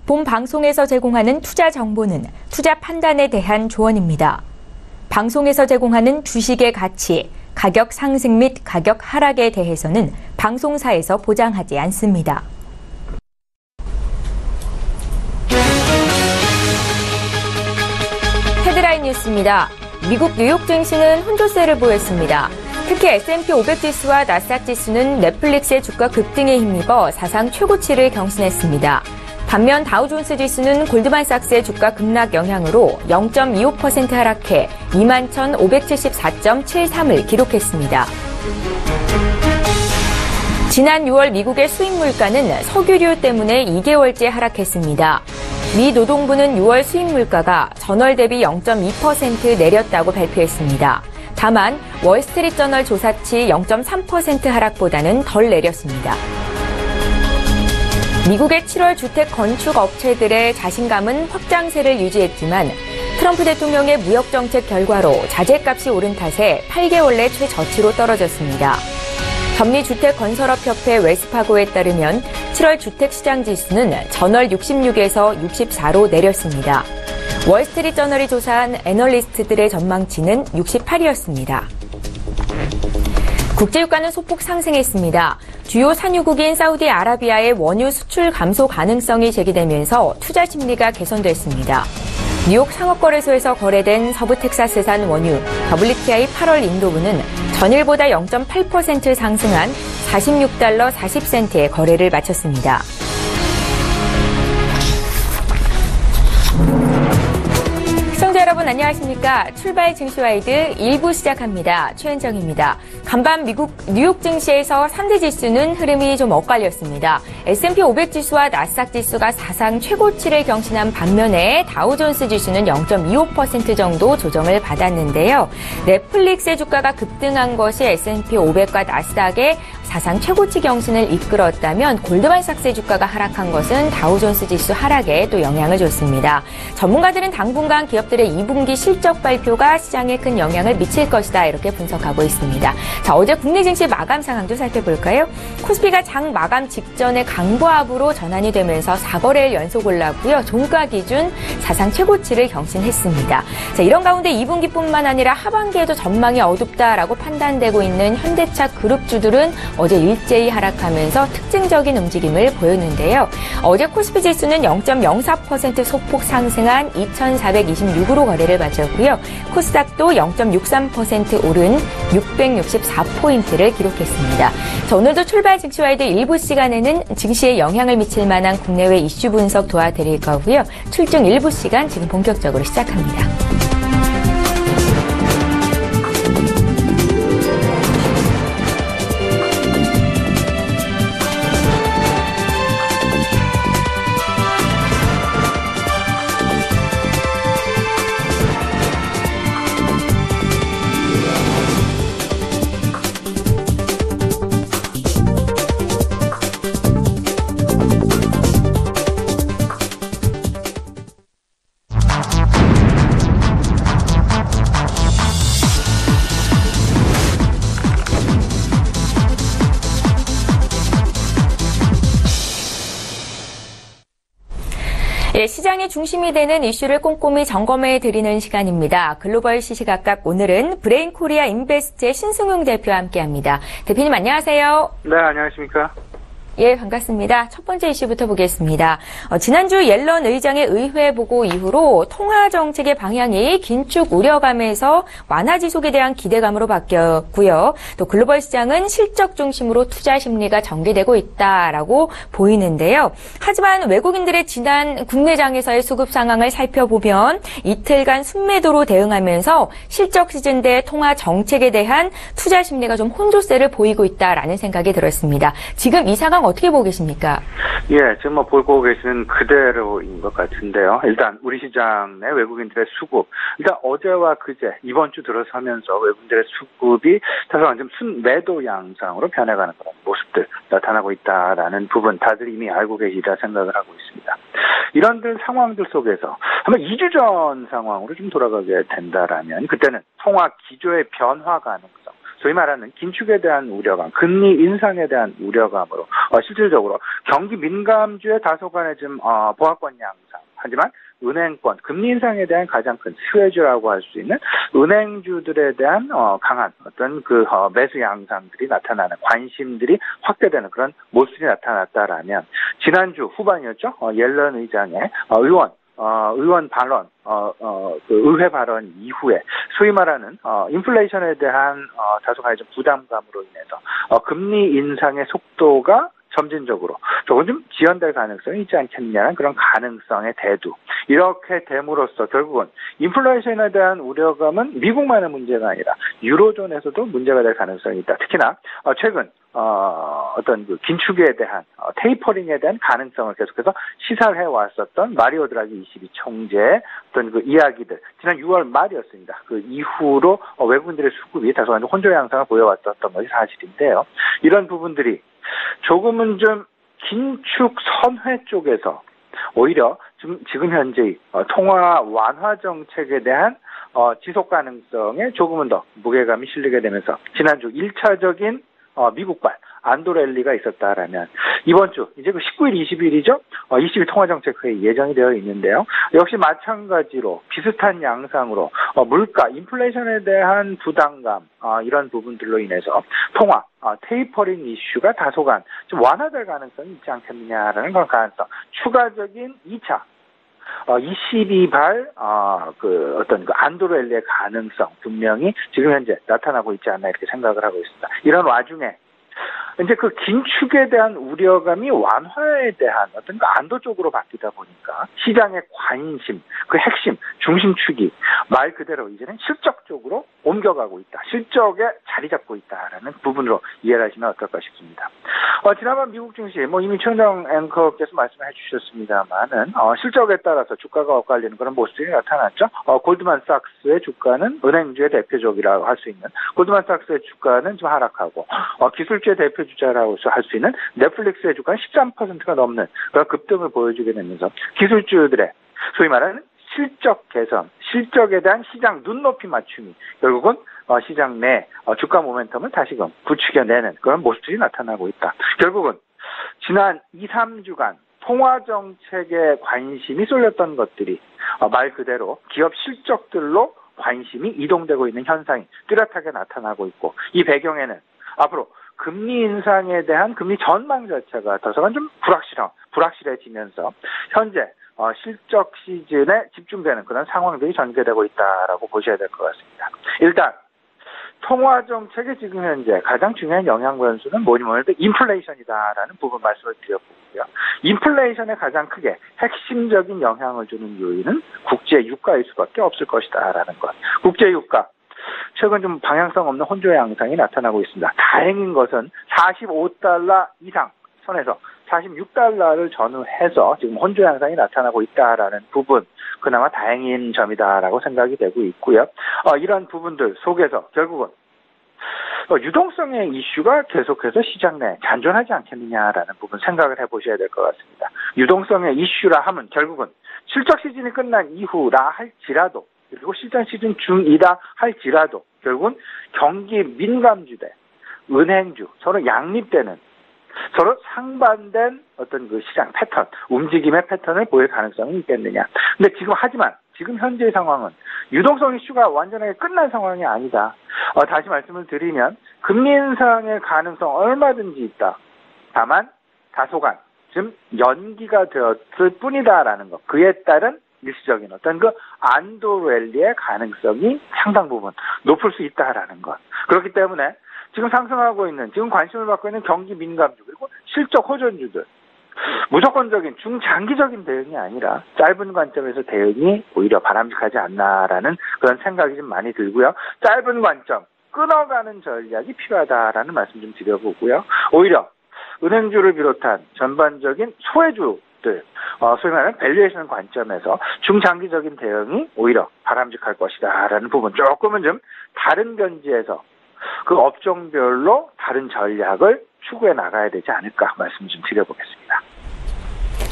본 방송에서 제공하는 투자 정보는 투자 판단에 대한 조언입니다. 방송에서 제공하는 주식의 가치, 가격 상승 및 가격 하락에 대해서는 방송사에서 보장하지 않습니다. 헤드라인 뉴스입니다. 미국 뉴욕 증시는 혼조세를 보였습니다. 특히 S&P 500 지수와 나스닥 지수는 넷플릭스의 주가 급등에 힘입어 사상 최고치를 경신했습니다. 반면 다우존스 지수는 골드만삭스의 주가 급락 영향으로 0.25% 하락해 21,574.73을 기록했습니다. 지난 6월 미국의 수입 물가는 석유류 때문에 2개월째 하락했습니다. 미 노동부는 6월 수입 물가가 전월 대비 0.2% 내렸다고 발표했습니다. 다만 월스트리트저널 조사치 0.3% 하락보다는 덜 내렸습니다. 미국의 7월 주택 건축 업체들의 자신감은 확장세를 유지했지만 트럼프 대통령의 무역 정책 결과로 자재값이 오른 탓에 8개월 내 최저치로 떨어졌습니다. 전미주택건설업협회 웰스파고에 따르면 7월 주택시장 지수는 전월 66에서 64로 내렸습니다. 월스트리트저널이 조사한 애널리스트들의 전망치는 68이었습니다. 국제유가는 소폭 상승했습니다. 주요 산유국인 사우디아라비아의 원유 수출 감소 가능성이 제기되면서 투자 심리가 개선됐습니다. 뉴욕 상업거래소에서 거래된 서부 텍사스산 원유 WTI 8월 인도분은 전일보다 0.8% 상승한 46달러 40센트에 거래를 마쳤습니다. 시청자 여러분 안녕하십니까. 출발 증시와이드 1부 시작합니다. 최현정입니다. 간밤 미국 뉴욕 증시에서 3대 지수는 흐름이 좀 엇갈렸습니다. S&P 500 지수와 나스닥 지수가 사상 최고치를 경신한 반면에 다우존스 지수는 0.25% 정도 조정을 받았는데요. 넷플릭스의 주가가 급등한 것이 S&P 500과 나스닥의 사상 최고치 경신을 이끌었다면 골드만삭스의 주가가 하락한 것은 다우존스 지수 하락에 또 영향을 줬습니다. 전문가들은 당분간 기업들의 2분기 실적 발표가 시장에 큰 영향을 미칠 것이다 이렇게 분석하고 있습니다. 자, 어제 국내 증시 마감 상황도 살펴볼까요? 코스피가 장 마감 직전에 강보합으로 전환이 되면서 4거래일 연속 올랐고요. 종가 기준 사상 최고치를 경신했습니다. 자, 이런 가운데 2분기뿐만 아니라 하반기에도 전망이 어둡다라고 판단되고 있는 현대차 그룹주들은 어제 일제히 하락하면서 특징적인 움직임을 보였는데요. 어제 코스피 지수는 0.04% 소폭 상승한 2,426으로 거래를 마쳤고요. 코스닥도 0.63% 오른 664포인트를 기록했습니다. 자, 오늘도 출발 증시와이드 일부 시간에는 증시에 영향을 미칠 만한 국내외 이슈 분석 도와드릴 거고요. 출중 일부 시간 지금 본격적으로 시작합니다. 시장의 중심이 되는 이슈를 꼼꼼히 점검해 드리는 시간입니다. 글로벌 시시각각 오늘은 브레인코리아 인베스트의 신승용 대표와 함께합니다. 대표님 안녕하세요. 네, 안녕하십니까. 예, 반갑습니다. 첫 번째 이슈부터 보겠습니다. 지난주 옐런 의장의 의회 보고 이후로 통화 정책의 방향이 긴축 우려감에서 완화 지속에 대한 기대감으로 바뀌었고요. 또 글로벌 시장은 실적 중심으로 투자 심리가 전개되고 있다라고 보이는데요. 하지만 외국인들의 지난 국내장에서의 수급 상황을 살펴보면 이틀간 순매도로 대응하면서 실적 시즌 대 통화 정책에 대한 투자 심리가 좀 혼조세를 보이고 있다라는 생각이 들었습니다. 지금 이 상황 어떻게 보고 계십니까? 예, 지금 보고 계시는 그대로인 것 같은데요. 일단 우리 시장 내 외국인들의 수급, 일단 어제와 그제 이번 주 들어서면서 외국인들의 수급이 다소 좀 순매도 양상으로 변해가는 그런 모습들 나타나고 있다라는 부분 다들 이미 알고 계시다 생각을 하고 있습니다. 이런 상황들 속에서 한번 2주 전 상황으로 좀 돌아가게 된다라면 그때는 통화 기조의 변화 가능성, 소위 말하는 긴축에 대한 우려감, 금리 인상에 대한 우려감으로 실질적으로 경기 민감주의 다소간의 좀 보합권 양상, 하지만 은행권, 금리 인상에 대한 가장 큰 수혜주라고 할 수 있는 은행주들에 대한 강한 어떤 그 매수 양상들이 나타나는, 관심들이 확대되는 그런 모습이 나타났다라면, 지난주 후반이었죠. 옐런 의장의 의원 발언, 그 의회 발언 이후에 소위 말하는 인플레이션에 대한 다소간의 좀 부담감으로 인해서 금리 인상의 속도가 점진적으로 조금 좀 지연될 가능성이 있지 않겠냐는 그런 가능성의 대두. 이렇게 됨으로써 결국은 인플레이션에 대한 우려감은 미국만의 문제가 아니라 유로존에서도 문제가 될 가능성이 있다. 특히나 최근 어떤 그 긴축에 대한 테이퍼링에 대한 가능성을 계속해서 시사를 해왔었던 마리오 드라기 ECB 총재의 어떤 그 이야기들, 지난 6월 말이었습니다. 그 이후로 외국인들의 수급이 다소간 혼조 양상을 보여왔었던 것이 사실인데요. 이런 부분들이 조금은 좀 긴축 선회 쪽에서 오히려 지금 현재 통화 완화 정책에 대한 지속 가능성에 조금은 더 무게감이 실리게 되면서 지난주 1차적인 미국발 안도 랠리가 있었다라면, 이번 주 이제 그 19일, 20일이죠. 22 통화정책회의 예정이 되어 있는데요. 역시 마찬가지로 비슷한 양상으로 물가, 인플레이션에 대한 부담감, 이런 부분들로 인해서 통화, 테이퍼링 이슈가 다소간 좀 완화될 가능성이 있지 않겠느냐라는 그런 가능성. 추가적인 2차 22발 그 어떤 그 안도 랠리의 가능성 분명히 지금 현재 나타나고 있지 않나 이렇게 생각을 하고 있습니다. 이런 와중에 이제 그 긴축에 대한 우려감이 완화에 대한 어떤 그 안도 쪽으로 바뀌다 보니까 시장의 관심, 그 핵심, 중심축이 말 그대로 이제는 실적 쪽으로 옮겨가고 있다. 실적에 자리 잡고 있다라는 부분으로 이해를 하시면 어떨까 싶습니다. 지난번 미국 증시, 이미 최은정 앵커께서 말씀해 주셨습니다만은, 실적에 따라서 주가가 엇갈리는 그런 모습이 나타났죠. 골드만삭스의 주가는 은행주의 대표적이라고 할 수 있는 골드만삭스의 주가는 좀 하락하고, 기술주의 대표 주자라고 할 수 있는 넷플릭스의 주가는 13%가 넘는 그런 급등을 보여주게 되면서 기술주들의 소위 말하는 실적 개선, 실적에 대한 시장 눈높이 맞춤이 결국은 시장 내 주가 모멘텀을 다시금 부추겨내는 그런 모습들이 나타나고 있다. 결국은 지난 2, 3주간 통화정책에 관심이 쏠렸던 것들이 말 그대로 기업 실적들로 관심이 이동되고 있는 현상이 뚜렷하게 나타나고 있고, 이 배경에는 앞으로 금리 인상에 대한 금리 전망 자체가 다소간 좀 불확실해지면서 현재 실적 시즌에 집중되는 그런 상황들이 전개되고 있다라고 보셔야 될 것 같습니다. 일단 통화 정책의 지금 현재 가장 중요한 영향 변수는 뭐니 해도 인플레이션이다라는 부분 말씀을 드려보고요. 인플레이션에 가장 크게 핵심적인 영향을 주는 요인은 국제 유가일 수밖에 없을 것이다라는 것. 국제 유가 최근 좀 방향성 없는 혼조 양상이 나타나고 있습니다. 다행인 것은 45달러 이상 선에서 46달러를 전후해서 지금 혼조 양상이 나타나고 있다라는 부분, 그나마 다행인 점이다라고 생각이 되고 있고요. 이런 부분들 속에서 결국은 유동성의 이슈가 계속해서 시장 내에 잔존하지 않겠느냐라는 부분 생각을 해보셔야 될 것 같습니다. 유동성의 이슈라 하면 결국은 실적 시즌이 끝난 이후라 할지라도, 그리고 실전 시즌 중이다 할지라도 결국은 경기 민감주대, 은행주 서로 양립되는, 서로 상반된 어떤 그 시장 패턴, 움직임의 패턴을 보일 가능성이 있겠느냐. 근데 지금 현재의 상황은 유동성 이슈가 완전하게 끝난 상황이 아니다. 다시 말씀을 드리면 금리 인상의 가능성 얼마든지 있다. 다만 다소간 좀 연기가 되었을 뿐이다라는 것. 그에 따른 일시적인 어떤 그 안도 랠리의 가능성이 상당 부분 높을 수 있다라는 것. 그렇기 때문에 지금 상승하고 있는, 지금 관심을 받고 있는 경기 민감주 그리고 실적 호전주들, 무조건적인 중장기적인 대응이 아니라 짧은 관점에서 대응이 오히려 바람직하지 않나라는 그런 생각이 좀 많이 들고요. 짧은 관점 끊어가는 전략이 필요하다라는 말씀 좀 드려보고요. 오히려 은행주를 비롯한 전반적인 소외주들, 소위 말하는 밸류에이션 관점에서 중장기적인 대응이 오히려 바람직할 것이다라는 부분, 조금은 좀 다른 견지에서 그 업종별로 다른 전략을 추구해 나가야 되지 않을까 말씀 좀 드려보겠습니다.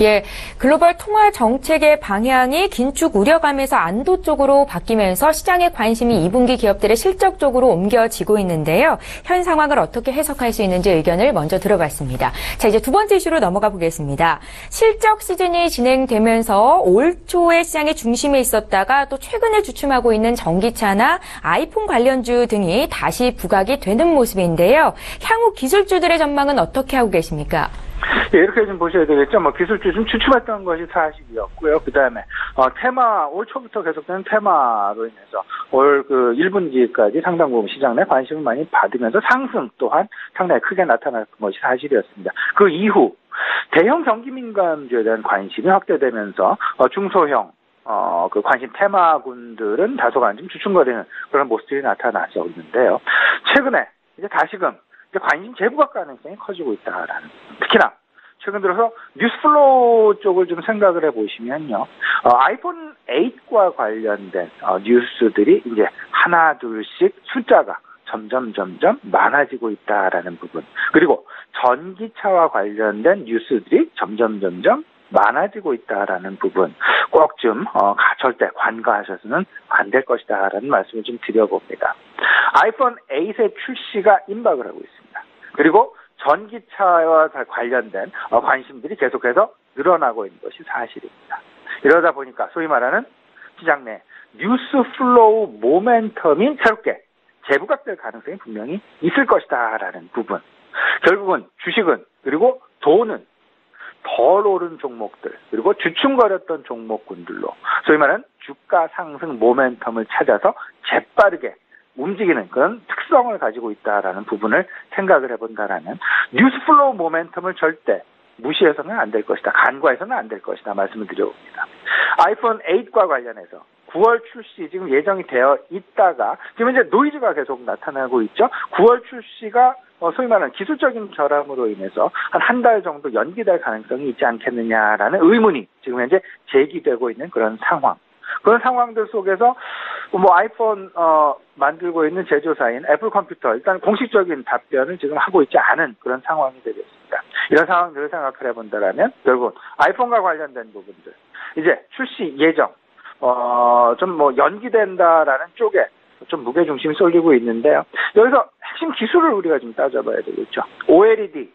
예, 글로벌 통화 정책의 방향이 긴축 우려감에서 안도 쪽으로 바뀌면서 시장의 관심이 2분기 기업들의 실적 쪽으로 옮겨지고 있는데요. 현 상황을 어떻게 해석할 수 있는지 의견을 먼저 들어봤습니다. 자, 이제 두 번째 이슈로 넘어가 보겠습니다. 실적 시즌이 진행되면서 올 초에 시장의 중심에 있었다가 또 최근에 주춤하고 있는 전기차나 아이폰 관련주 등이 다시 부각이 되는 모습인데요. 향후 기술주들의 전망은 어떻게 하고 계십니까? 예, 이렇게 좀 보셔야 되겠죠. 기술주 좀 주춤했던 것이 사실이었고요. 그 다음에, 테마, 올 초부터 계속되는 테마로 인해서 올 1분기까지 상당 부분 시장 내 관심을 많이 받으면서 상승 또한 상당히 크게 나타난 것이 사실이었습니다. 그 이후, 대형 전기 민감주에 대한 관심이 확대되면서, 중소형, 관심 테마군들은 다소간 좀 주춤거리는 그런 모습들이 나타나고 있는데요. 최근에, 이제 다시금, 관심 재부각 가능성이 커지고 있다라는. 특히나 최근 들어서 뉴스플로우 쪽을 좀 생각을 해보시면요. 아이폰 8과 관련된 뉴스들이 이제 하나 둘씩 숫자가 점점 많아지고 있다라는 부분. 그리고 전기차와 관련된 뉴스들이 점점 많아지고 있다라는 부분. 꼭 좀 절대 관과하셔서는 안 될 것이다라는 말씀을 좀 드려봅니다. 아이폰 8의 출시가 임박을 하고 있습니다. 그리고 전기차와 관련된 관심들이 계속해서 늘어나고 있는 것이 사실입니다. 이러다 보니까 소위 말하는 시장 내 뉴스 플로우 모멘텀이 새롭게 재부각될 가능성이 분명히 있을 것이다라는 부분. 결국은 주식은 그리고 돈은 덜 오른 종목들 그리고 주춤거렸던 종목군들로 소위 말하는 주가 상승 모멘텀을 찾아서 재빠르게 움직이는 그런 특성을 가지고 있다라는 부분을 생각을 해본다라는 뉴스플로우 모멘텀을 절대 무시해서는 안 될 것이다. 간과해서는 안 될 것이다. 말씀을 드려봅니다. 아이폰 8과 관련해서 9월 출시 지금 예정이 되어 있다가 지금 이제 노이즈가 계속 나타나고 있죠. 9월 출시가 소위 말하는 기술적인 결함으로 인해서 한 달 정도 연기될 가능성이 있지 않겠느냐라는 의문이 지금 현재 제기되고 있는 그런 상황. 그런 상황들 속에서 아이폰 만들고 있는 제조사인 애플 컴퓨터 일단 공식적인 답변을 지금 하고 있지 않은 그런 상황이 되겠습니다. 이런 상황들을 생각을 해본다라면 결국 아이폰과 관련된 부분들 이제 출시 예정 좀 연기된다라는 쪽에 좀 무게 중심이 쏠리고 있는데요. 여기서 핵심 기술을 우리가 좀 따져봐야 되겠죠. OLED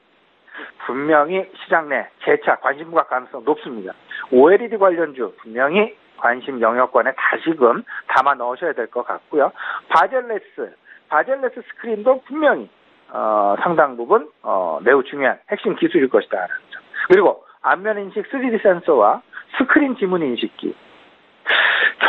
분명히 시장 내 재차 관심 부각 가능성 높습니다. OLED 관련주 분명히 관심 영역권에 다시금 담아 넣으셔야 될 것 같고요. 바젤레스 스크린도 분명히 상당 부분 매우 중요한 핵심 기술일 것이다. 그리고 안면 인식 3D 센서와 스크린 지문 인식기.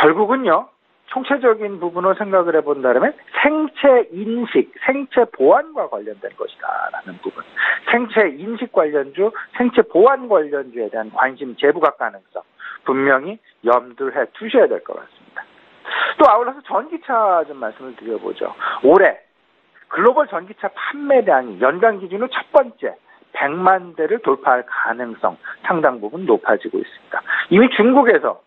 결국은요. 총체적인 부분을 생각을 해본다면 생체 인식, 생체 보안과 관련된 것이다라는 부분. 생체 인식 관련주, 생체 보안 관련주에 대한 관심 재부각 가능성 분명히 염두해 두셔야 될 것 같습니다. 또 아울러서 전기차 좀 말씀을 드려보죠. 올해 글로벌 전기차 판매량이 연간 기준으로 첫 번째 100만 대를 돌파할 가능성 상당 부분 높아지고 있습니다. 이미 중국에서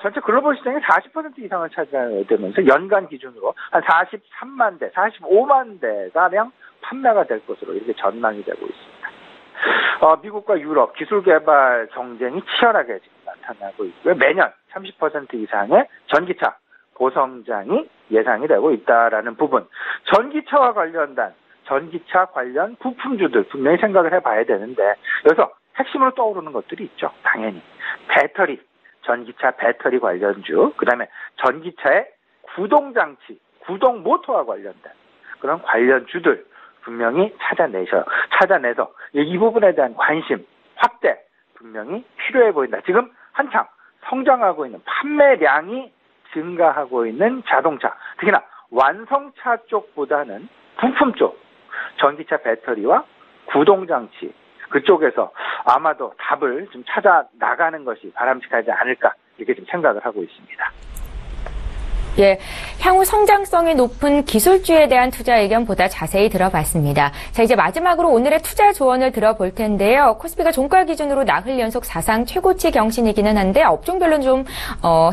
전체 글로벌 시장의 40% 이상을 차지하면서 연간 기준으로 한 43만 대, 45만 대가량 판매가 될 것으로 이렇게 전망이 되고 있습니다. 미국과 유럽 기술 개발 경쟁이 치열하게 지금 나타나고 있고요. 매년 30% 이상의 전기차 고성장이 예상이 되고 있다라는 부분. 전기차 관련 부품주들 분명히 생각을 해봐야 되는데 여기서 핵심으로 떠오르는 것들이 있죠. 당연히 배터리. 전기차 배터리 관련주, 그 다음에 전기차의 구동장치, 구동 모터와 관련된 그런 관련주들 분명히 찾아내서 이 부분에 대한 관심, 확대 분명히 필요해 보인다. 지금 한창 성장하고 있는 판매량이 증가하고 있는 자동차, 특히나 완성차 쪽보다는 부품 쪽, 전기차 배터리와 구동장치, 그쪽에서 아마도 답을 좀 찾아 나가는 것이 바람직하지 않을까 이렇게 좀 생각을 하고 있습니다. 예, 향후 성장성이 높은 기술주에 대한 투자 의견보다 자세히 들어봤습니다. 자, 이제 마지막으로 오늘의 투자 조언을 들어볼 텐데요. 코스피가 종가 기준으로 나흘 연속 사상 최고치 경신이기는 한데 업종별로는 좀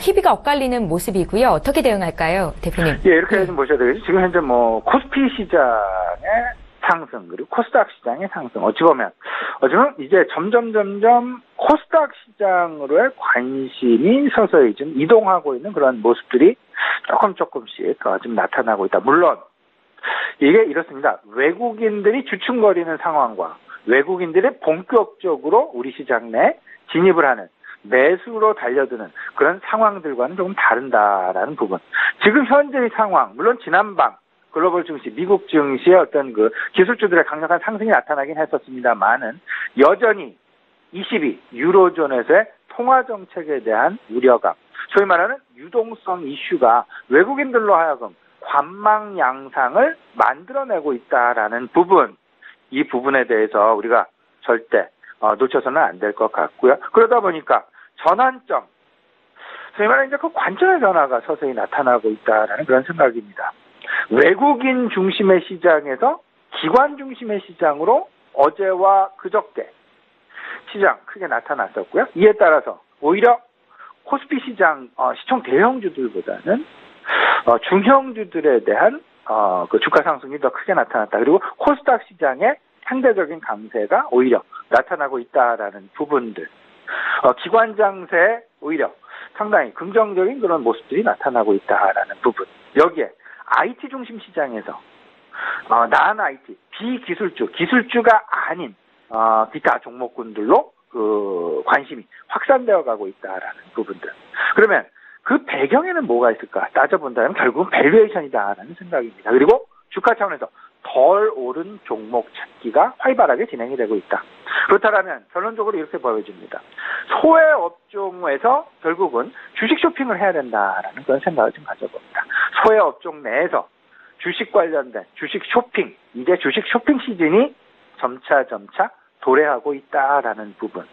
희비가 엇갈리는 모습이고요. 어떻게 대응할까요, 대표님? 예, 이렇게 좀 보셔야 되겠죠. 지금 현재 코스피 시장의 상승, 그리고 코스닥 시장의 상승. 어찌 보면 이제 점점 코스닥 시장으로의 관심이 서서히 좀 이동하고 있는 그런 모습들이 조금씩 좀 나타나고 있다. 물론 이게 이렇습니다. 외국인들이 주춤거리는 상황과 외국인들이 본격적으로 우리 시장 내 진입을 하는 매수로 달려드는 그런 상황들과는 조금 다른다라는 부분. 지금 현재의 상황, 물론 지난방 글로벌 증시, 미국 증시의 어떤 그 기술주들의 강력한 상승이 나타나긴 했었습니다만은 여전히 22 유로존에서의 통화 정책에 대한 우려감, 소위 말하는 유동성 이슈가 외국인들로 하여금 관망 양상을 만들어내고 있다라는 부분, 이 부분에 대해서 우리가 절대 놓쳐서는 안 될 것 같고요. 그러다 보니까 전환점, 소위 말하는 이제 그 관점의 변화가 서서히 나타나고 있다라는 그런 생각입니다. 외국인 중심의 시장에서 기관 중심의 시장으로 어제와 그저께 시장 크게 나타났었고요. 이에 따라서 오히려 코스피 시장 시총 대형주들보다는 중형주들에 대한 그 주가 상승이 더 크게 나타났다. 그리고 코스닥 시장의 상대적인 강세가 오히려 나타나고 있다라는 부분들. 기관 장세에 오히려 상당히 긍정적인 그런 모습들이 나타나고 있다라는 부분. 여기에 IT 중심 시장에서 난 IT, 기술주가 아닌 기타 종목군들로 그 관심이 확산되어 가고 있다라는 부분들. 그러면 그 배경에는 뭐가 있을까 따져본다면 결국은 밸류에이션이다라는 생각입니다. 그리고 주가 차원에서 덜 오른 종목 찾기가 활발하게 진행이 되고 있다. 그렇다면 결론적으로 이렇게 보여집니다. 소외 업종에서 결국은 주식 쇼핑을 해야 된다라는 그런 생각을 좀 가져봅니다. 소외 업종 내에서 주식 관련된 주식 쇼핑, 이제 주식 쇼핑 시즌이 점차 도래하고 있다라는 부분.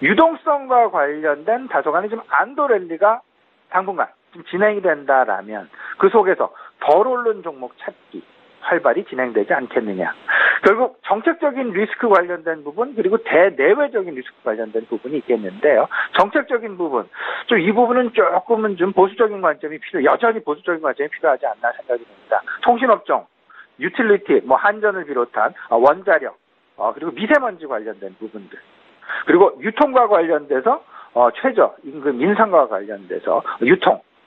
유동성과 관련된 다소간의 좀 안도 랠리가 당분간 좀 진행이 된다라면 그 속에서 덜 오른 종목 찾기 활발히 진행되지 않겠느냐. 결국 정책적인 리스크 관련된 부분 그리고 대내외적인 리스크 관련된 부분이 있겠는데요. 정책적인 부분, 좀 이 부분은 조금은 좀 보수적인 관점이 여전히 보수적인 관점이 필요하지 않나 생각이 듭니다. 통신업종, 유틸리티, 한전을 비롯한 원자력, 그리고 미세먼지 관련된 부분들, 그리고 유통과 관련돼서 최저 임금 인상과 관련돼서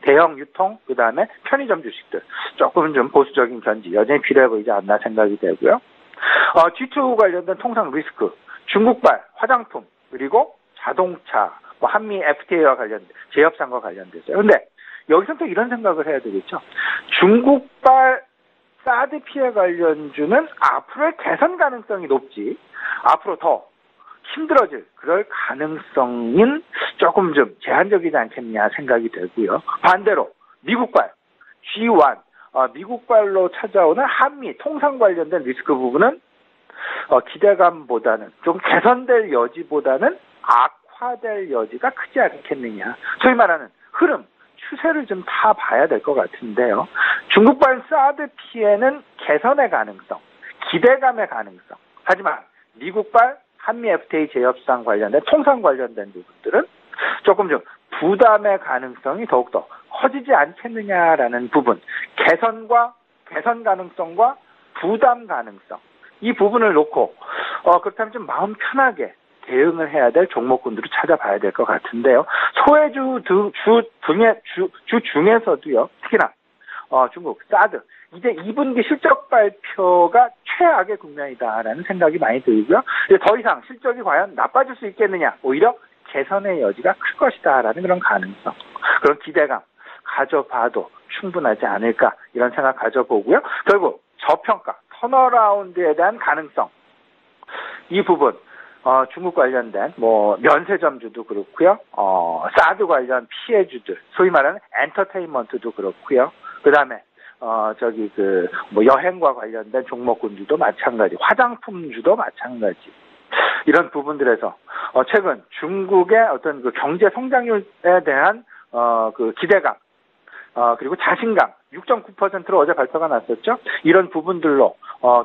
대형 유통, 그 다음에 편의점 주식들, 조금은 좀 보수적인 견지, 여전히 필요해 보이지 않나 생각이 되고요. G2 관련된 통상 리스크, 중국발 화장품, 그리고 자동차, 한미 FTA와 관련된, 제협상과 관련돼서요. 근데 여기서 또 이런 생각을 해야 되겠죠. 중국발 사드 피해 관련주는 앞으로의 개선 가능성이 높지, 앞으로 더 힘들어질 그럴 가능성은 조금 좀 제한적이지 않겠냐 생각이 되고요. 반대로 미국발 G1, 미국발로 찾아오는 한미 통상 관련된 리스크 부분은 기대감보다는 좀 개선될 여지보다는 악화될 여지가 크지 않겠느냐. 소위 말하는 흐름, 추세를 좀 타봐야 될 것 같은데요. 중국발 사드 피해는 개선의 가능성, 기대감의 가능성. 하지만 미국발 한미 FTA 제협상 관련된 통상 관련된 부분들은 조금 좀 부담의 가능성이 더욱더 커지지 않겠느냐라는 부분. 개선 가능성과 부담 가능성. 이 부분을 놓고 그렇다면 좀 마음 편하게 대응을 해야 될 종목군들을 찾아봐야 될 것 같은데요. 소외주 주 중에서도요. 특히나 중국 사드 이제 2분기 실적 발표가 최악의 국면이다라는 생각이 많이 들고요. 더 이상 실적이 과연 나빠질 수 있겠느냐, 오히려 개선의 여지가 클 것이다라는 그런 가능성, 그런 기대감 가져봐도 충분하지 않을까 이런 생각 가져보고요. 결국 저평가, 턴어라운드에 대한 가능성, 이 부분 중국 관련된 면세점주도 그렇고요. 사드 관련 피해주들, 소위 말하는 엔터테인먼트도 그렇고요. 그다음에 여행과 관련된 종목군들도 마찬가지, 화장품주도 마찬가지. 이런 부분들에서 최근 중국의 어떤 그 경제 성장률에 대한 그 기대감, 그리고 자신감, 6.9%로 어제 발표가 났었죠. 이런 부분들로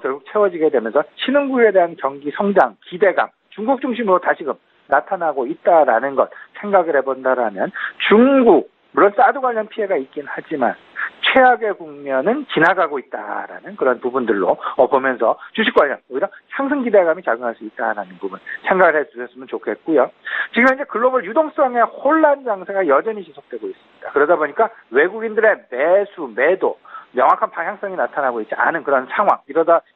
결국 채워지게 되면서 신흥국에 대한 경기 성장, 기대감, 중국 중심으로 다시금 나타나고 있다라는 것 생각을 해본다라면 중국, 물론 사드 관련 피해가 있긴 하지만 최악의 국면은 지나가고 있다라는 그런 부분들로 보면서 주식 관련 오히려 상승 기대감이 작용할 수 있다라는 부분 생각을 해주셨으면 좋겠고요. 지금 현재 글로벌 유동성의 혼란 장세가 여전히 지속되고 있습니다. 그러다 보니까 외국인들의 매수, 매도 명확한 방향성이 나타나고 있지 않은 그런 상황.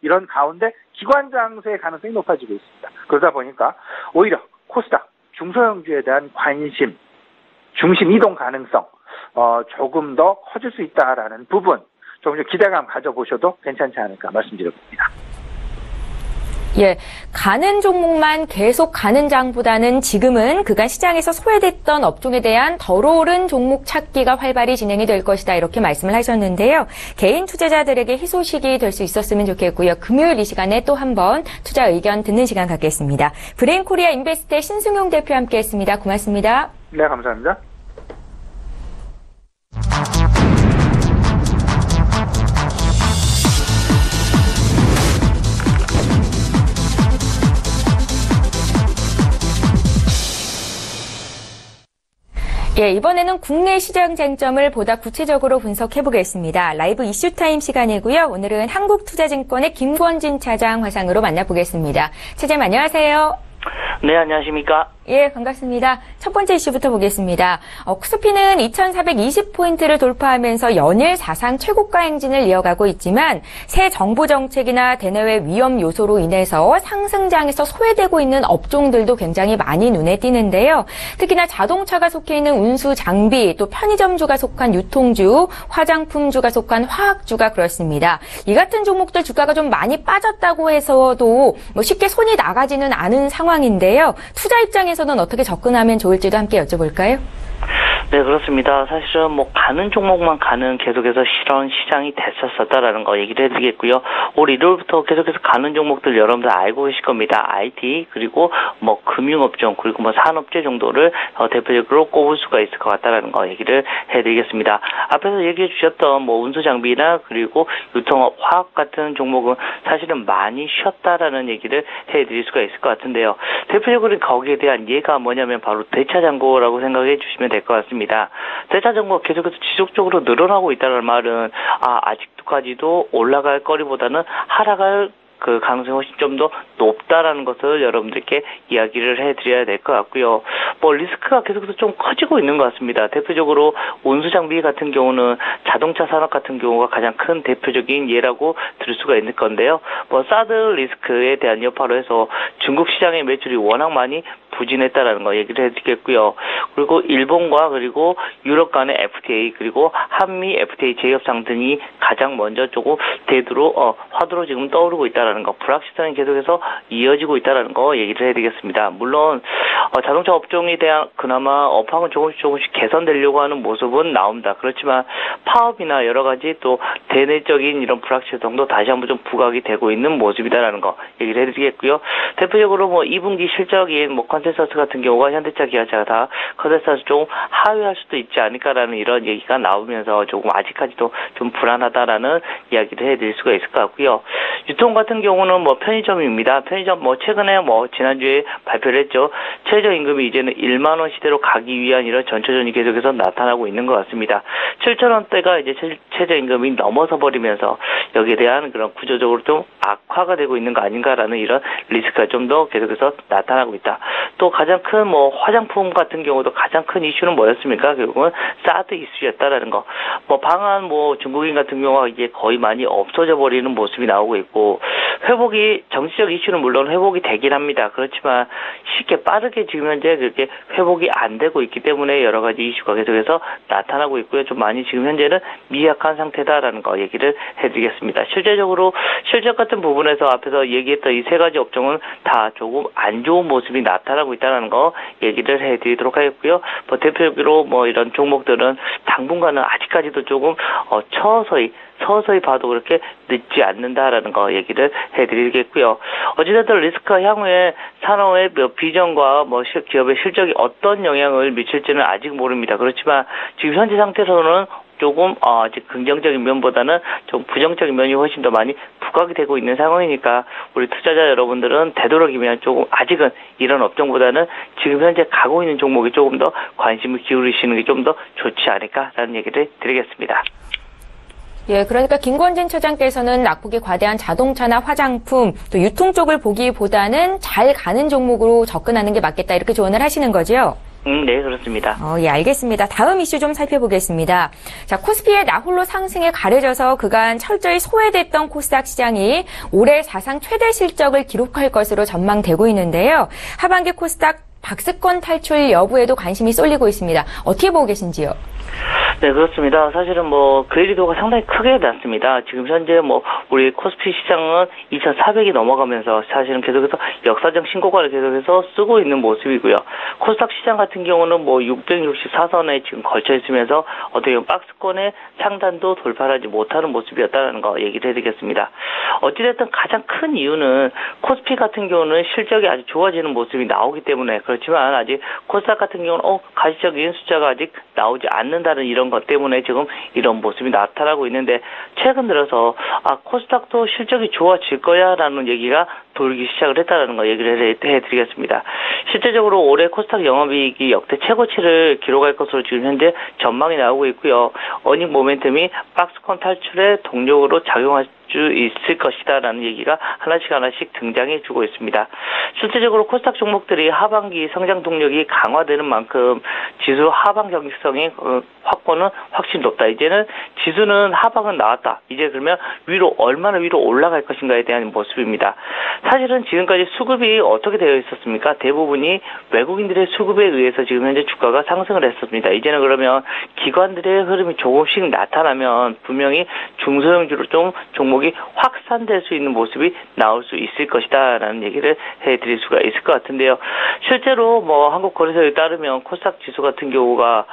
이런 가운데 기관 장세의 가능성이 높아지고 있습니다. 그러다 보니까 오히려 코스닥, 중소형주에 대한 관심, 중심 이동 가능성 조금 더 커질 수 있다라는 부분 조금 더 기대감 가져보셔도 괜찮지 않을까 말씀드려봅니다. 예, 가는 종목만 계속 가는 장보다는 지금은 그간 시장에서 소외됐던 업종에 대한 덜 오른 종목 찾기가 활발히 진행이 될 것이다 이렇게 말씀을 하셨는데요. 개인 투자자들에게 희소식이 될 수 있었으면 좋겠고요. 금요일 이 시간에 또 한 번 투자 의견 듣는 시간 갖겠습니다. 브레인코리아 인베스트의 신승용 대표 함께했습니다. 고맙습니다. 네, 감사합니다. 예, 이번에는 국내 시장 쟁점을 보다 구체적으로 분석해 보겠습니다. 라이브 이슈타임 시간이고요. 오늘은 한국투자증권의 김권진 차장 화상으로 만나보겠습니다. 차장님 안녕하세요. 네, 안녕하십니까? 예, 반갑습니다. 첫 번째 이슈부터 보겠습니다. 코스피는 2,420포인트를 돌파하면서 연일 사상 최고가 행진을 이어가고 있지만 새 정부 정책이나 대내외 위험 요소로 인해서 상승장에서 소외되고 있는 업종들도 굉장히 많이 눈에 띄는데요. 특히나 자동차가 속해 있는 운수 장비, 또 편의점주가 속한 유통주, 화장품주가 속한 화학주가 그렇습니다. 이 같은 종목들 주가가 좀 많이 빠졌다고 해서도 쉽게 손이 나가지는 않은 상황인데요. 투자 입장에서는 어떻게 접근하면 좋을지도 함께 여쭤볼까요? 네, 그렇습니다. 사실은 가는 종목만 가는 계속해서 실현 시장이 됐었다라는 거 얘기를 해드리겠고요. 올 1월부터 계속해서 가는 종목들 여러분들 알고 계실 겁니다. IT, 그리고 금융업종, 그리고 산업재 정도를 대표적으로 꼽을 수가 있을 것 같다라는 거 얘기를 해드리겠습니다. 앞에서 얘기해 주셨던 운수장비나 그리고 유통업, 화학 같은 종목은 사실은 많이 쉬었다라는 얘기를 해드릴 수가 있을 것 같은데요. 대표적으로 거기에 대한 예가 뭐냐면 바로 대차장고라고 생각해 주시면 될 것 같습니다. 대차장고가 계속해서 지속적으로 늘어나고 있다는 말은 아직까지도 올라갈 거리보다는 하락할 그 가능성이 훨씬 좀 더 높다라는 것을 여러분들께 이야기를 해드려야 될 것 같고요. 리스크가 계속해서 좀 커지고 있는 것 같습니다. 대표적으로 운수장비 같은 경우는 자동차 산업 같은 경우가 가장 큰 대표적인 예라고 들 수가 있을 건데요. 사드 리스크에 대한 여파로 해서 중국 시장의 매출이 워낙 많이 부진했다라는 거 얘기를 해드리겠고요. 그리고 일본과 그리고 유럽 간의 FTA 그리고 한미 FTA 재협상 등이 가장 먼저 조금 화두로 지금 떠오르고 있다라는 거, 불확실성이 계속해서 이어지고 있다라는 거 얘기를 해드리겠습니다. 물론 자동차 업종에 대한 그나마 업황은 조금씩 개선되려고 하는 모습은 나옵니다. 그렇지만 파업이나 여러 가지 또 대내적인 이런 불확실성도 다시 한번 좀 부각이 되고 있는 모습이다라는 거 얘기를 해드리겠고요. 대표적으로 2분기 실적인 컨센서스 같은 경우가 현대차, 기아차가 다 컨센서스 조금 하회할 수도 있지 않을까라는 이런 얘기가 나오면서 조금 아직까지도 좀 불안하다라는 이야기를 해드릴 수가 있을 것 같고요. 유통 같은 경우는 편의점입니다. 편의점 최근에 지난주에 발표를 했죠. 최저임금이 이제는 1만 원 시대로 가기 위한 이런 전초전이 계속해서 나타나고 있는 것 같습니다. 7,000원대가 이제 최저임금이 넘어서 버리면서 여기에 대한 그런 구조적으로 좀 악화가 되고 있는 거 아닌가라는 이런 리스크가 좀 더 계속해서 나타나고 있다. 또 가장 큰 화장품 같은 경우도 가장 큰 이슈는 뭐였습니까? 결국은 사드 이슈였다라는 거. 방한 중국인 같은 경우가 이제 거의 많이 없어져 버리는 모습이 나오고 있고, 정치적 이슈는 물론 회복이 되긴 합니다. 그렇지만 쉽게 빠르게 지금 현재 그렇게 회복이 안 되고 있기 때문에 여러 가지 이슈가 계속해서 나타나고 있고요. 좀 많이 지금 현재는 미약한 상태다라는 거 얘기를 해드리겠습니다. 실제적으로 실적 같은 부분에서 앞에서 얘기했던 이 세 가지 업종은 다 조금 안 좋은 모습이 나타나고 있다는 거 얘기를 해드리도록 하겠고요. 대표적으로 이런 종목들은 당분간은 아직까지도 조금 서서히 봐도 그렇게 늦지 않는다라는 거 얘기를 해드리겠고요. 어찌됐든 리스크가 향후에 산업의 비전과 기업의 실적이 어떤 영향을 미칠지는 아직 모릅니다. 그렇지만 지금 현재 상태에서는 조금 아직 긍정적인 면보다는 좀 부정적인 면이 훨씬 더 많이 부각이 되고 있는 상황이니까 우리 투자자 여러분들은 되도록이면 조금 아직은 이런 업종보다는 지금 현재 가고 있는 종목이 조금 더 관심을 기울이시는 게 좀 더 좋지 않을까라는 얘기를 드리겠습니다. 예, 그러니까 김권진 처장께서는 낙폭이 과대한 자동차나 화장품, 또 유통 쪽을 보기보다는 잘 가는 종목으로 접근하는 게 맞겠다 이렇게 조언을 하시는 거죠? 네, 그렇습니다. 예, 알겠습니다. 다음 이슈 좀 살펴보겠습니다. 자, 코스피의 나홀로 상승에 가려져서 그간 철저히 소외됐던 코스닥 시장이 올해 사상 최대 실적을 기록할 것으로 전망되고 있는데요. 하반기 코스닥 박스권 탈출 여부에도 관심이 쏠리고 있습니다. 어떻게 보고 계신지요? 네, 그렇습니다. 사실은 그레이드도가 상당히 크게 났습니다. 지금 현재 우리 코스피 시장은 2,400이 넘어가면서 사실은 계속해서 역사적 신고가를 계속해서 쓰고 있는 모습이고요. 코스닥 시장 같은 경우는 664선에 지금 걸쳐 있으면서 어떻게 보면 박스권의 상단도 돌파하지 못하는 모습이었다는 거 얘기를 해드리겠습니다. 어찌됐든 가장 큰 이유는 코스피 같은 경우는 실적이 아주 좋아지는 모습이 나오기 때문에 그렇지만 아직 코스닥 같은 경우는 가시적인 숫자가 아직 나오지 않는다는 이런 것 때문에 지금 이런 모습이 나타나고 있는데 최근 들어서 코스닥도 실적이 좋아질 거야라는 얘기가 돌기 시작을 했다는 거 얘기를 해드리겠습니다. 실제적으로 올해 코스닥 영업이익이 역대 최고치를 기록할 것으로 지금 현재 전망이 나오고 있고요. 어닝 모멘텀이 박스권 탈출의 동력으로 작용할 수 있을 것이다라는 얘기가 하나씩 등장해주고 있습니다. 실제적으로 코스닥 종목들이 하반기 성장 동력이 강화되는 만큼 지수 하방 경직성의 확보는 확실히 높다. 이제는 지수는 하방은 나왔다. 이제 그러면 얼마나 위로 올라갈 것인가에 대한 모습입니다. 사실은 지금까지 수급이 어떻게 되어 있었습니까? 대부분이 외국인들의 수급에 의해서 지금 현재 주가가 상승을 했었습니다. 이제는 그러면 기관들의 흐름이 조금씩 나타나면 분명히 중소형주로 좀 종목이 확산될 수 있는 모습이 나올 수 있을 것이다라는 얘기를 해드릴 수가 있을 것 같은데요. 실제로 한국거래소에 따르면 코스닥 지수 같은 경우가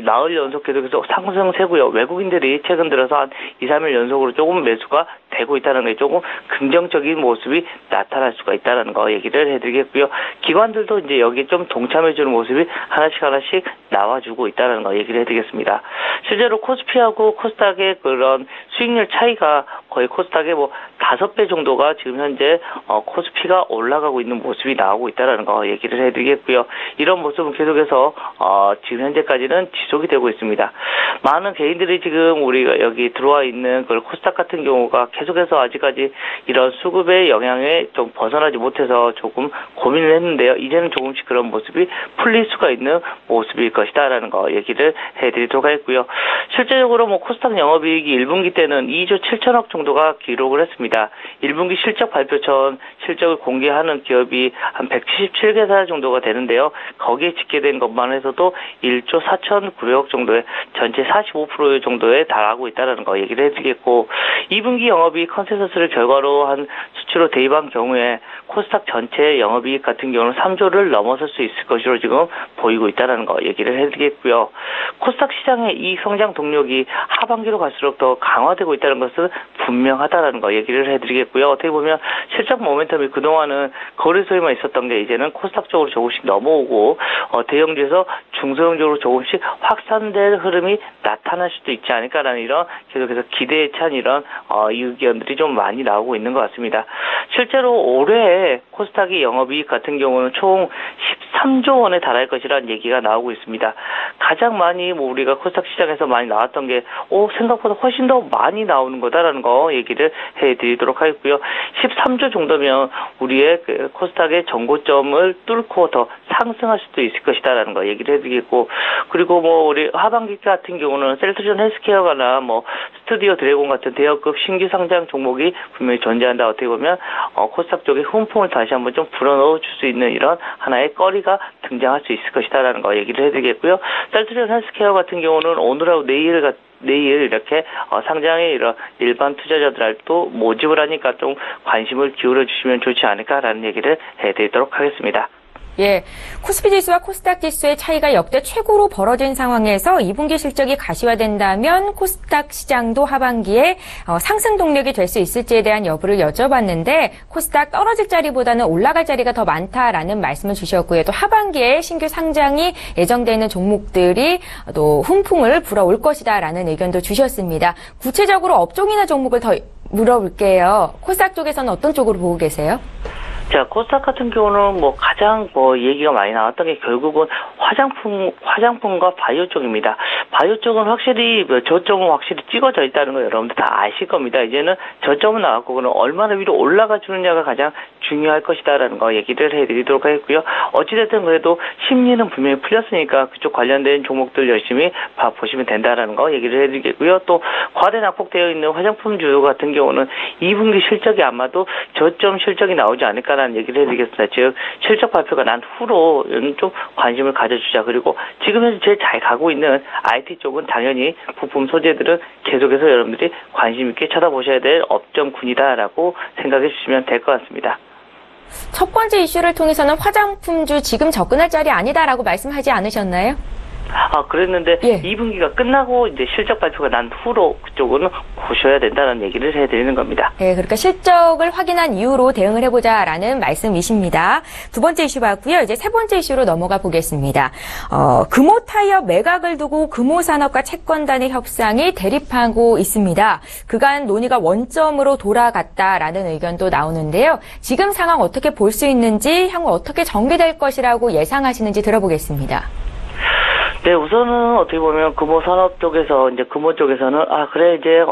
나흘 연속 계속해서 상승세고요. 외국인들이 최근 들어서 한 2, 3일 연속으로 조금 매수가 되고 있다는 게 조금 긍정적인 모습이 나타날 수가 있다는 거 얘기를 해드리겠고요. 기관들도 이제 여기 좀 동참해주는 모습이 하나씩 나와주고 있다는 거 얘기를 해드리겠습니다. 실제로 코스피하고 코스닥의 그런 수익률 차이가 거의 코스닥의 5배 정도가 지금 현재 코스피가 올라가고 있는 모습이 나오고 있다는 거 얘기를 해드리겠고요. 이런 모습은 계속해서 지금 현재까지는 지속이 되고 있습니다. 많은 개인들이 지금 우리가 여기 들어와 있는 그 코스닥 같은 경우가 계속해서 아직까지 이런 수급의 영향에 좀 벗어나지 못해서 조금 고민을 했는데요. 이제는 조금씩 그런 모습이 풀릴 수가 있는 모습일 것이다라는 거 얘기를 해드리도록 하겠고요. 실제적으로 코스닥 영업이익이 1분기 때는 2조 7천억 정도가 기록을 했습니다. 1분기 실적 발표 전 실적을 공개하는 기업이 한 177개사 정도가 되는데요. 거기에 집계된 것만 해서도 1조 4,900억 정도의 전체 45% 정도에 달하고 있다는 거 얘기를 해드리겠고 2분기 영업이익 컨센서스를 결과로 한 수치로 대입한 경우에 코스닥 전체 영업이익 같은 경우는 3조를 넘어설 수 있을 것으로 지금 보이고 있다는 거 얘기를 해드리겠고요. 코스닥 시장의 이익 성장 동력이 하반기로 갈수록 더 강화되고 있다는 것은 분명하다는 거 얘기를 해드리겠고요. 어떻게 보면 실적 모멘텀이 그동안은 거래소에만 있었던 게 이제는 코스닥 쪽으로 조금씩 넘어오고 대형주에서 중소형주로 조금씩 확산될 흐름이 나타날 수도 있지 않을까라는 이런 계속해서 기대에 찬 이런 의견들이 좀 많이 나오고 있는 것 같습니다. 실제로 올해 코스닥의 영업이익 같은 경우는 총 13조 원에 달할 것이라는 얘기가 나오고 있습니다. 가장 많이 우리가 코스닥 시장에서 많이 나왔던 게 생각보다 훨씬 더 많이 나오는 거다라는 거 얘기를 해드리도록 하겠고요. 13조 정도면 우리의 코스닥의 정고점을 뚫고 더 상승할 수도 있을 것이다라는 거 얘기를 해드리겠고 그리고 우리 하반기 같은 경우는 셀트리온 헬스케어가나 스튜디오 드래곤 같은 대형급 신규 상장 종목이 분명히 존재한다. 어떻게 보면 코스닥 쪽에 훈풍을 다시 한번 좀 불어넣어 줄 수 있는 이런 하나의 거리가 등장할 수 있을 것이다라는 거 얘기를 해드리겠고요. 셀트리온 헬스케어 같은 경우는 오늘하고 내일 이렇게 상장의 이런 일반 투자자들도 모집을 하니까 좀 관심을 기울여 주시면 좋지 않을까라는 얘기를 해드리도록 하겠습니다. 예, 코스피 지수와 코스닥 지수의 차이가 역대 최고로 벌어진 상황에서 2분기 실적이 가시화된다면 코스닥 시장도 하반기에 상승 동력이 될 수 있을지에 대한 여부를 여쭤봤는데 코스닥 떨어질 자리보다는 올라갈 자리가 더 많다라는 말씀을 주셨고요. 또 하반기에 신규 상장이 예정되어 있는 종목들이 또 훈풍을 불어올 것이다라는 의견도 주셨습니다. 구체적으로 업종이나 종목을 더 물어볼게요. 코스닥 쪽에서는 어떤 쪽으로 보고 계세요? 자, 코스닥 같은 경우는 가장 얘기가 많이 나왔던 게 결국은 화장품과 바이오 쪽입니다. 바이오 쪽은 확실히 저점은 확실히 찍어져 있다는 거 여러분들 다 아실 겁니다. 이제는 저점은 나왔고 그럼 얼마나 위로 올라가 주느냐가 가장 중요할 것이다라는 거 얘기를 해드리도록 하겠고요. 어찌됐든 그래도 심리는 분명히 풀렸으니까 그쪽 관련된 종목들 열심히 보시면 된다라는 거 얘기를 해드리겠고요. 또 과대 낙폭되어 있는 화장품주 같은 경우는 2분기 실적이 아마도 저점 실적이 나오지 않을까라는 얘기를 해드리겠습니다. 즉 실적 발표가 난 후로 좀 관심을 가져주자. 그리고 지금 현재 제일 잘 가고 있는 IT 쪽은 당연히 부품 소재들은 계속해서 여러분들이 관심 있게 쳐다보셔야 될 업종군이다라고 생각해 주시면 될 것 같습니다. 첫 번째 이슈를 통해서는 화장품주 지금 접근할 자리 아니다라고 말씀하지 않으셨나요? 그랬는데 예. 2분기가 끝나고 이제 실적 발표가 난 후로 그쪽은 보셔야 된다는 얘기를 해드리는 겁니다. 네, 그러니까 실적을 확인한 이후로 대응을 해보자라는 말씀이십니다. 두 번째 이슈 봤고요. 이제 세 번째 이슈로 넘어가 보겠습니다. 금호타이어 매각을 두고 금호산업과 채권단의 협상이 대립하고 있습니다. 그간 논의가 원점으로 돌아갔다라는 의견도 나오는데요. 지금 상황 어떻게 볼 수 있는지, 향후 어떻게 전개될 것이라고 예상하시는지 들어보겠습니다. 네, 우선은 어떻게 보면 금호산업 쪽에서 이제 금호 쪽에서는 그래 이제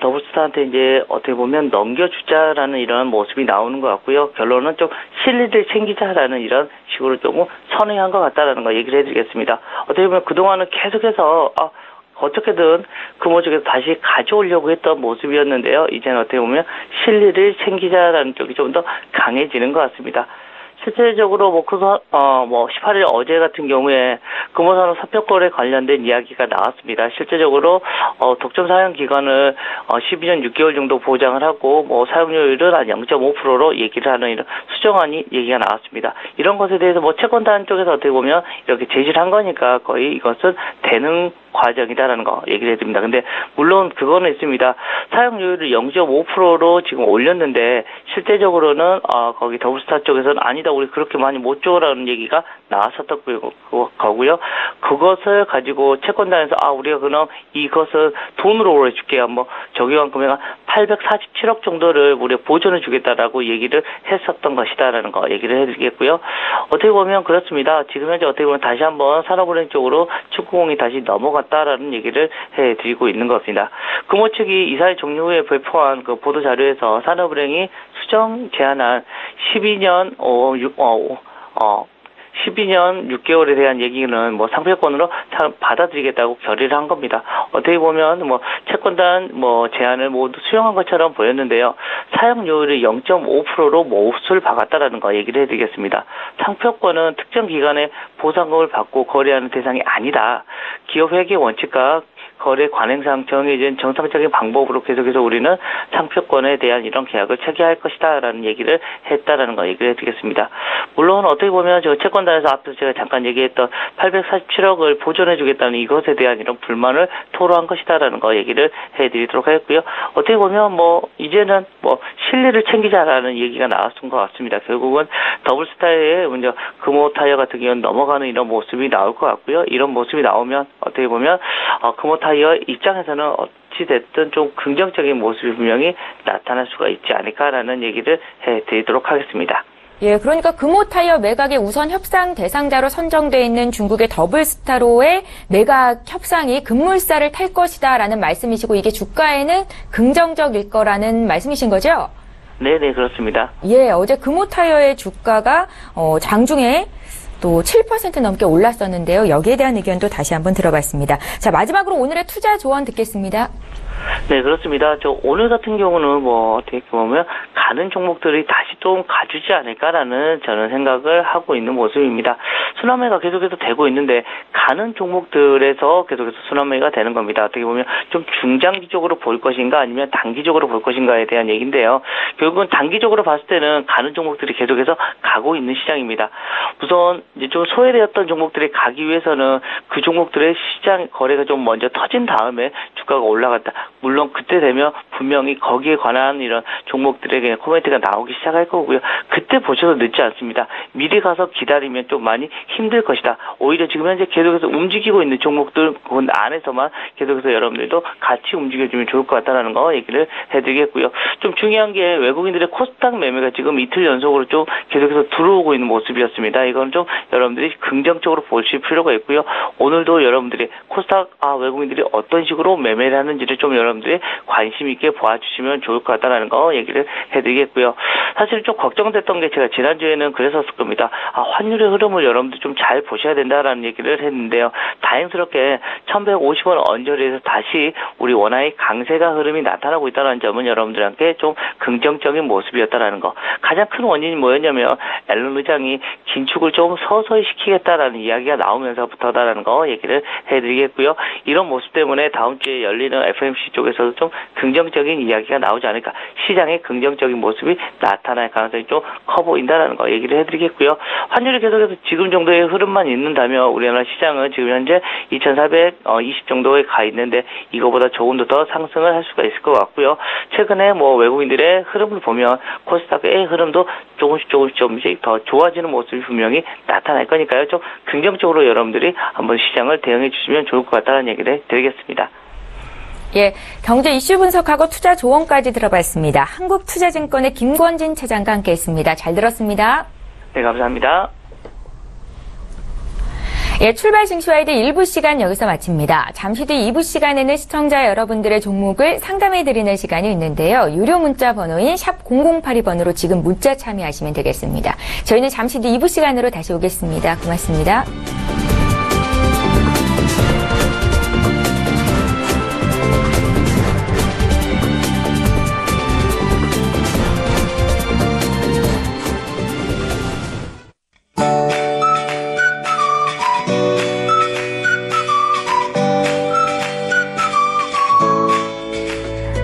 더블스타한테 이제 어떻게 보면 넘겨주자라는 이런 모습이 나오는 것 같고요. 결론은 좀 실리를 챙기자라는 이런 식으로 조금 선회한 것 같다라는 거 얘기를 해드리겠습니다. 어떻게 보면 그동안은 계속해서 어떻게든 금호 쪽에서 다시 가져오려고 했던 모습이었는데요. 이제는 어떻게 보면 실리를 챙기자라는 쪽이 좀 더 강해지는 것 같습니다. 실질적으로 18일 어제 같은 경우에 금호산업 사표권에 관련된 이야기가 나왔습니다. 실제적으로 독점 사용 기간을 12년 6개월 정도 보장을 하고 사용료율을 한 0.5%로 얘기를 하는 이런 수정안이 얘기가 나왔습니다. 이런 것에 대해서 채권단 쪽에서 어떻게 보면 이렇게 제시를 한 거니까 거의 이것은 되는 과정이다라는 거 얘기를 해드립니다. 근데 물론 그거는 있습니다. 사용료율을 0.5%로 지금 올렸는데 실제적으로는 거기 더블스타 쪽에서는 아니다, 우리 그렇게 많이 못 줘라는 얘기가 나왔었던 거고요. 그것을 가지고 채권단에서 우리가 그럼 이것을 돈으로 올려줄게요. 적용한 금액 847억 정도를 우리가 보전해 주겠다라고 얘기를 했었던 것이다라는 거 얘기를 해드리겠고요. 어떻게 보면 그렇습니다. 지금 현재 어떻게 보면 다시 한번 산업은행 쪽으로 축구공이 다시 넘어갔다라는 얘기를 해드리고 있는 것입니다. 금호 측이 이사회 종료 후에 발표한 그 보도 자료에서 산업은행이 수정 제한한 12년 6개월에 대한 얘기는 상표권으로 받아들이겠다고 결의를 한 겁니다. 어떻게 보면 채권단 제안을 모두 수용한 것처럼 보였는데요. 사용료율을 0.5%로 못을 박았다라는 거 얘기를 해드리겠습니다. 상표권은 특정 기간에 보상금을 받고 거래하는 대상이 아니다. 기업 회계 원칙과 거래 관행상 정해진 정상적인 방법으로 계속해서 우리는 상표권에 대한 이런 계약을 체결할 것이다라는 얘기를 했다라는 거 얘기를 해드리겠습니다. 물론 어떻게 보면 저 채권단에서 앞서 제가 잠깐 얘기했던 847억을 보존해주겠다는 이것에 대한 이런 불만을 토로한 것이다라는 거 얘기를 해드리도록 하겠고요. 어떻게 보면 이제는 실리를 챙기자라는 얘기가 나왔던 것 같습니다. 결국은 더블스타의 금호타이어 같은 경우는 넘어가는 이런 모습이 나올 것 같고요. 이런 모습이 나오면 어떻게 보면 금호타이어 입장에서는 어찌됐든 좀 긍정적인 모습이 분명히 나타날 수가 있지 않을까라는 얘기를 해드리도록 하겠습니다. 예, 그러니까 금호타이어 매각의 우선 협상 대상자로 선정되어 있는 중국의 더블스타로의 매각 협상이 급물살을 탈 것이다라는 말씀이시고 이게 주가에는 긍정적일 거라는 말씀이신 거죠? 네네, 그렇습니다. 예, 어제 금호타이어의 주가가 장중에 또 7% 넘게 올랐었는데요. 여기에 대한 의견도 다시 한번 들어봤습니다. 자, 마지막으로 오늘의 투자 조언 듣겠습니다. 네, 그렇습니다. 오늘 같은 경우는 어떻게 보면 가는 종목들이 다시 좀 가주지 않을까라는 저는 생각을 하고 있는 모습입니다. 순환매가 계속해서 되고 있는데 가는 종목들에서 계속해서 순환매가 되는 겁니다. 어떻게 보면 좀 중장기적으로 볼 것인가 아니면 단기적으로 볼 것인가에 대한 얘기인데요. 결국은 단기적으로 봤을 때는 가는 종목들이 계속해서 가고 있는 시장입니다. 우선 이제 좀 소외되었던 종목들이 가기 위해서는 그 종목들의 시장 거래가 좀 먼저 터진 다음에 주가가 올라갔다. 물론 그때 되면 분명히 거기에 관한 이런 종목들에게 코멘트가 나오기 시작할 거고요. 그때 보셔도 늦지 않습니다. 미리 가서 기다리면 좀 많이 힘들 것이다. 오히려 지금 현재 계속해서 움직이고 있는 종목들 안에서만 계속해서 여러분들도 같이 움직여주면 좋을 것 같다는 거 얘기를 해드리겠고요. 좀 중요한 게 외국인들의 코스닥 매매가 지금 이틀 연속으로 좀 계속해서 들어오고 있는 모습이었습니다. 이건 좀 여러분들이 긍정적으로 보실 필요가 있고요. 오늘도 여러분들이 코스닥 외국인들이 어떤 식으로 매매를 하는지를 좀 여러분들이 관심 있게 보아주시면 좋을 것 같다는 거 얘기를 해드리겠고요. 사실 좀 걱정됐던 게 제가 지난주에는 그랬었을 겁니다. 환율의 흐름을 여러분들 좀 잘 보셔야 된다라는 얘기를 했는데요. 다행스럽게 1150원 언저리에서 다시 우리 원화의 강세가 흐름이 나타나고 있다는 점은 여러분들한테 좀 긍정적인 모습이었다라는 거. 가장 큰 원인이 뭐였냐면 앨런 의장이 긴축을 좀 서서히 시키겠다라는 이야기가 나오면서부터다라는 거 얘기를 해드리겠고요. 이런 모습 때문에 다음 주에 열리는 FOMC 쪽에서도 좀 긍정적인 이야기가 나오지 않을까. 시장의 긍정적인 모습이 나타날 가능성이 좀 커 보인다라는 거 얘기를 해드리겠고요. 환율이 계속해서 지금 정도의 흐름만 있는다면 우리나라 시장은 지금 현재 2420 정도에 가 있는데 이거보다 조금 더 상승을 할 수가 있을 것 같고요. 최근에 외국인들의 흐름을 보면 코스닥의 흐름도 조금씩 더 좋아지는 모습이 분명히 나타날 거니까요. 좀 긍정적으로 여러분들이 한번 시장을 대응해 주시면 좋을 것 같다는 얘기를 드리겠습니다. 예, 경제 이슈 분석하고 투자 조언까지 들어봤습니다. 한국투자증권의 김권진 차장과 함께했습니다. 잘 들었습니다. 네, 감사합니다. 예, 출발 증시와이드 1부 시간 여기서 마칩니다. 잠시 뒤 2부 시간에는 시청자 여러분들의 종목을 상담해드리는 시간이 있는데요. 유료 문자 번호인 샵 0082번으로 지금 문자 참여하시면 되겠습니다. 저희는 잠시 뒤 2부 시간으로 다시 오겠습니다. 고맙습니다.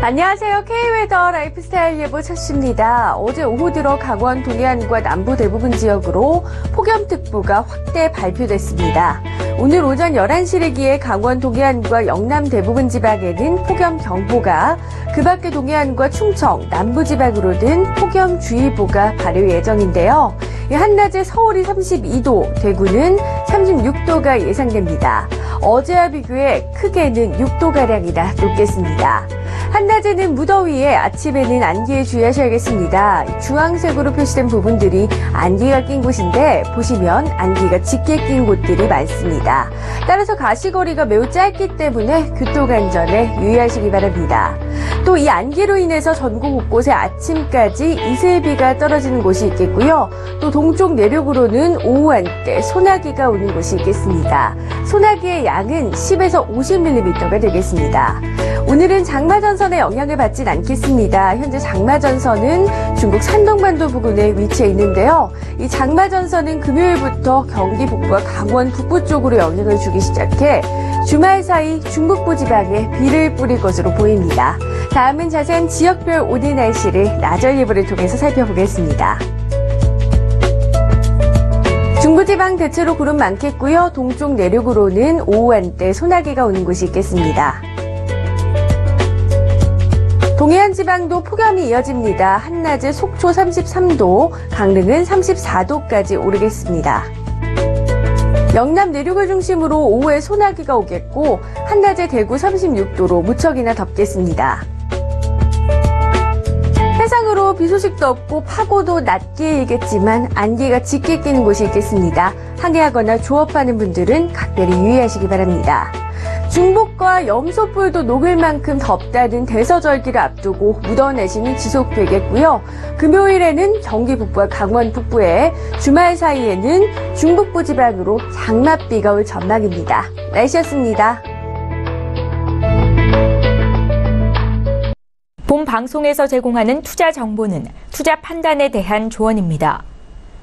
안녕하세요. K웨더 라이프스타일 예보 첫시입니다. 어제 오후 들어 강원 동해안과 남부 대부분 지역으로 폭염특보가 확대 발표됐습니다. 오늘 오전 11시래기에 강원 동해안과 영남 대부분 지방에는 폭염경보가, 그 밖에 동해안과 충청, 남부지방으로는 폭염주의보가 발효 예정인데요. 한낮에 서울이 32도, 대구는 36도가 예상됩니다. 어제와 비교해 크게는 6도가량이나 높겠습니다. 한낮에는 무더위에 아침에는 안개에 주의하셔야겠습니다. 주황색으로 표시된 부분들이 안개가 낀 곳인데 보시면 안개가 짙게 낀 곳들이 많습니다. 따라서 가시거리가 매우 짧기 때문에 교통안전에 유의하시기 바랍니다. 또 이 안개로 인해서 전국 곳곳에 아침까지 이슬비가 떨어지는 곳이 있겠고요. 또 동쪽 내륙으로는 오후 한때 소나기가 오는 곳이 있겠습니다. 소나기의 양은 10에서 50mm가 되겠습니다. 오늘은 장마전선의 영향을 받진 않겠습니다. 현재 장마전선은 중국 산동반도 부근에 위치해 있는데요. 이 장마전선은 금요일부터 경기 북부와 강원 북부 쪽으로 영향을 주기 시작해 주말 사이 중북부 지방에 비를 뿌릴 것으로 보입니다. 다음은 자세한 지역별 오늘 날씨를 나절 예보를 통해서 살펴보겠습니다. 중부지방 대체로 구름 많겠고요. 동쪽 내륙으로는 오후 한때 소나기가 오는 곳이 있겠습니다. 동해안 지방도 폭염이 이어집니다. 한낮에 속초 33도, 강릉은 34도까지 오르겠습니다. 영남 내륙을 중심으로 오후에 소나기가 오겠고 한낮에 대구 36도로 무척이나 덥겠습니다. 해상으로 비 소식도 없고 파고도 낮게 일겠지만 안개가 짙게 끼는 곳이 있겠습니다. 항해하거나 조업하는 분들은 각별히 유의하시기 바랍니다. 중복과 염소뿔도 녹을 만큼 덥다는 대서절기를 앞두고 무더운 날씨는 지속되겠고요. 금요일에는 경기 북부와 강원 북부에, 주말 사이에는 중북부 지방으로 장맛비가 올 전망입니다. 날씨였습니다. 본 방송에서 제공하는 투자 정보는 투자 판단에 대한 조언입니다.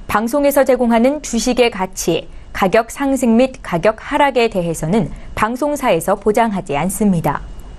방송에서 제공하는 주식의 가치, 가격 상승 및 가격 하락에 대해서는 방송사에서 보장하지 않습니다.